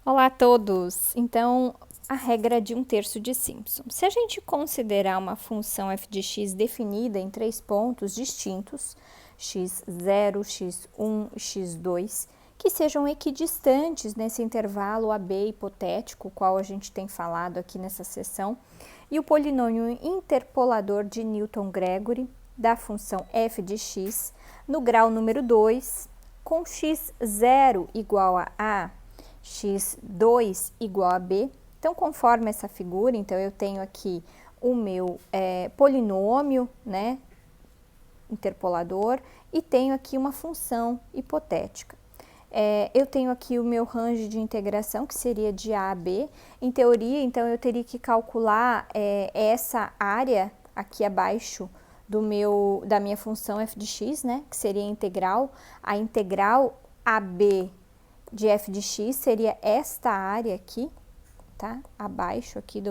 Olá a todos! Então, a regra de 1/3 de Simpson. Se a gente considerar uma função f de x definida em três pontos distintos, x0, x1 e x2, que sejam equidistantes nesse intervalo AB hipotético, qual a gente tem falado aqui nessa seção, e o polinômio interpolador de Newton-Gregory da função f de x no grau número 2, com x0 igual a A, x2 igual a b. Então, conforme essa figura, então eu tenho aqui o meu polinômio, né, interpolador, e tenho aqui uma função hipotética. Eu tenho aqui o meu range de integração, que seria de A a B. Em teoria, então, eu teria que calcular essa área aqui abaixo da minha função f de x, né, que seria a integral AB de f de x seria esta área aqui, tá? Abaixo aqui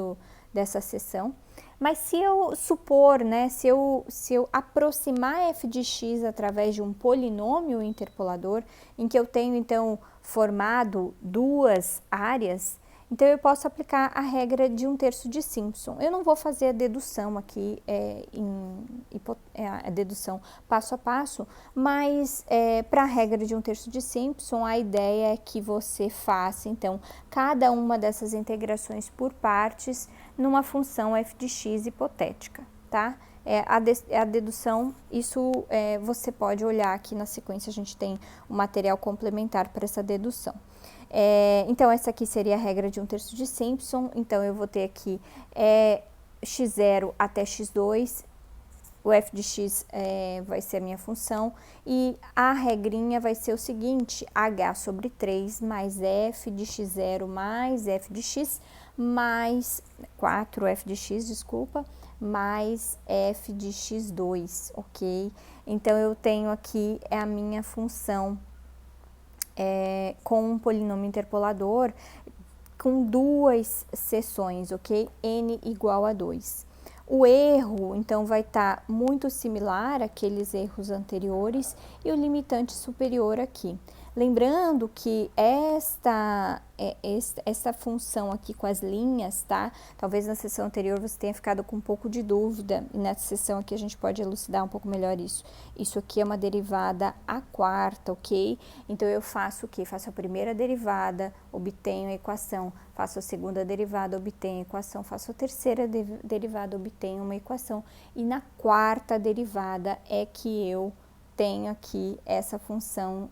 dessa seção. Mas se eu supor, né, se eu aproximar f de x através de um polinômio interpolador, em que eu tenho, então, formado duas áreas, então eu posso aplicar a regra de 1/3 de Simpson. Eu não vou fazer a dedução aqui, a dedução passo a passo, mas para a regra de 1/3 de Simpson, a ideia é que você faça, então, cada uma dessas integrações por partes numa função f de x hipotética, tá? A dedução, isso você pode olhar aqui na sequência, a gente tem um material complementar para essa dedução. Então, essa aqui seria a regra de 1/3 de Simpson. Então, eu vou ter aqui x0 até x2, o f de x vai ser a minha função, e a regrinha vai ser o seguinte: h sobre 3 mais f de x0 mais f de x mais 4f de x, desculpa, mais f de x2, ok? Então, eu tenho aqui a minha função com um polinômio interpolador com duas seções, ok? N igual a 2. O erro, então, vai estar muito similar àqueles erros anteriores e o limitante superior aqui. Lembrando que esta função aqui com as linhas, tá? Talvez na sessão anterior você tenha ficado com um pouco de dúvida, e nessa sessão aqui a gente pode elucidar um pouco melhor isso. Isso aqui é uma derivada à quarta, ok? Então, eu faço o quê? Faço a primeira derivada, obtenho a equação, faço a segunda derivada, obtenho a equação, faço a terceira derivada, obtenho uma equação, e na quarta derivada é que eu tenho aqui essa função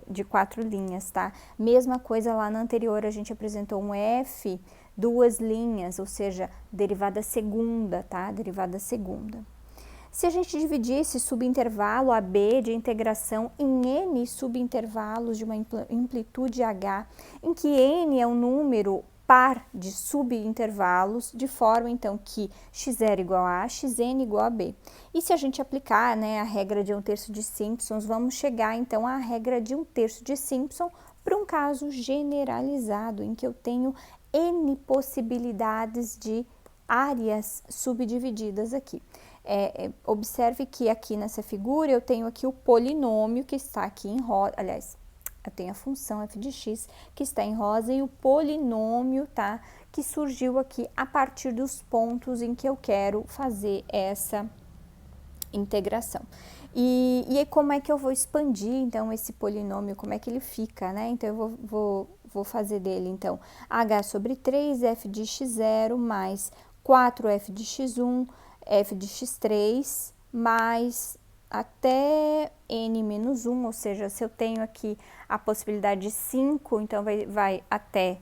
de 4 linhas, tá? Mesma coisa lá na anterior, a gente apresentou um f, duas linhas, ou seja, derivada segunda, tá? Derivada segunda. Se a gente dividir esse subintervalo AB de integração em n subintervalos de uma amplitude h, em que n é um número par de subintervalos, de forma, então, que x0 igual a A, xn igual a B. E se a gente aplicar, né, a regra de 1/3 de Simpson, vamos chegar, então, à regra de 1/3 de Simpson para um caso generalizado, em que eu tenho n possibilidades de áreas subdivididas aqui. Observe que aqui nessa figura eu tenho aqui o polinômio que está aqui em rosa, aliás, eu tenho a função f de x que está em rosa e o polinômio, tá, que surgiu aqui a partir dos pontos em que eu quero fazer essa integração. E aí, como é que eu vou expandir, então, esse polinômio, como é que ele fica, né? Então, eu vou fazer dele, então, h sobre 3, f de x0 mais 4f de x1, f de x3, mais até n menos 1, ou seja, se eu tenho aqui a possibilidade de 5, então vai até,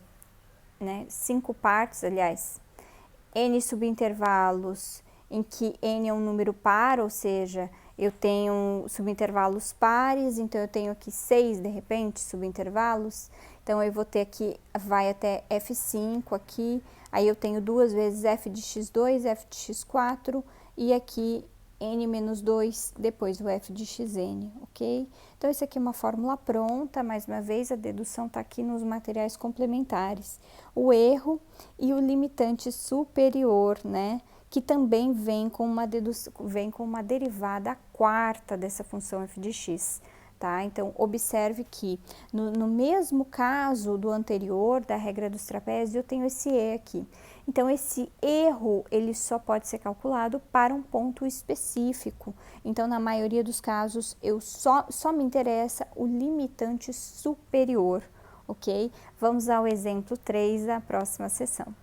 né, 5 partes, aliás, n subintervalos em que n é um número par, ou seja, eu tenho subintervalos pares, então eu tenho aqui 6, de repente, subintervalos. Então, eu vou ter aqui, vai até f5 aqui, aí eu tenho duas vezes f de x2, f de x4, e aqui n menos 2, depois o f de xn, ok? Então, isso aqui é uma fórmula pronta, mais uma vez, a dedução está aqui nos materiais complementares. O erro e o limitante superior, né? Que também vem com uma derivada quarta dessa função f de x, tá? Então, observe que no mesmo caso do anterior, da regra dos trapézios, eu tenho esse E aqui. Então, esse erro, ele só pode ser calculado para um ponto específico. Então, na maioria dos casos, só me interessa o limitante superior, ok? Vamos ao exemplo 3 da próxima sessão.